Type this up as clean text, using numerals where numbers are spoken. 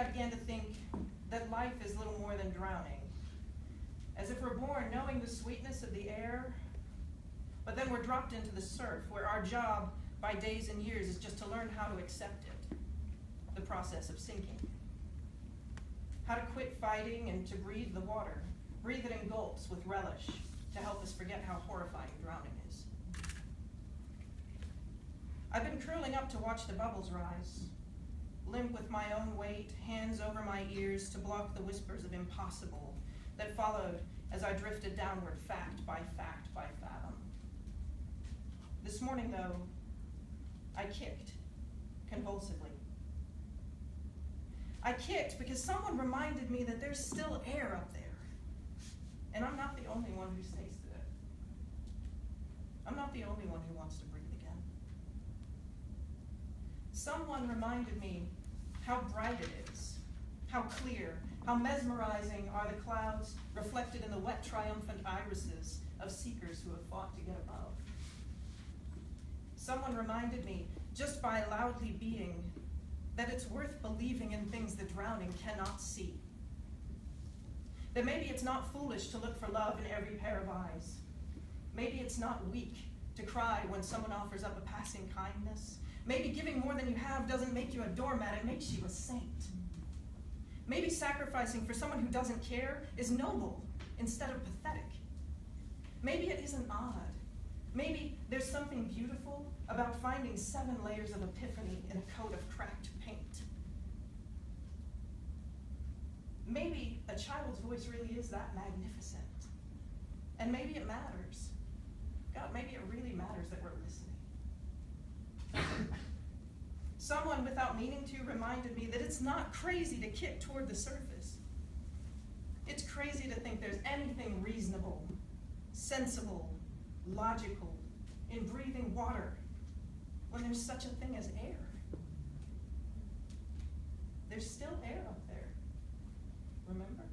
I began to think that life is little more than drowning. As if we're born knowing the sweetness of the air, but then we're dropped into the surf, where our job by days and years is just to learn how to accept it, the process of sinking. How to quit fighting and to breathe the water, breathe it in gulps with relish, to help us forget how horrifying drowning is. I've been curling up to watch the bubbles rise, limp with my own weight, hands over my ears to block the whispers of impossible that followed as I drifted downward, fact by fathom. This morning, though, I kicked convulsively. I kicked because someone reminded me that there's still air up there. And I'm not the only one who's tasted it. I'm not the only one who wants to breathe again. Someone reminded me how bright it is, how clear, how mesmerizing are the clouds reflected in the wet, triumphant irises of seekers who have fought to get above. Someone reminded me, just by loudly being, that it's worth believing in things the drowning cannot see. That maybe it's not foolish to look for love in every pair of eyes. Maybe it's not weak to cry when someone offers up a passing kindness. Maybe giving more than you have doesn't make you a doormat, it makes you a saint. Maybe sacrificing for someone who doesn't care is noble instead of pathetic. Maybe it isn't odd. Maybe there's something beautiful about finding 7 layers of epiphany in a coat of cracked paint. Maybe a child's voice really is that magnificent. And maybe it matters. God, maybe it really matters that we're listening. Someone, without meaning to, reminded me that it's not crazy to kick toward the surface. It's crazy to think there's anything reasonable, sensible, logical in breathing water when there's such a thing as air. There's still air up there, remember?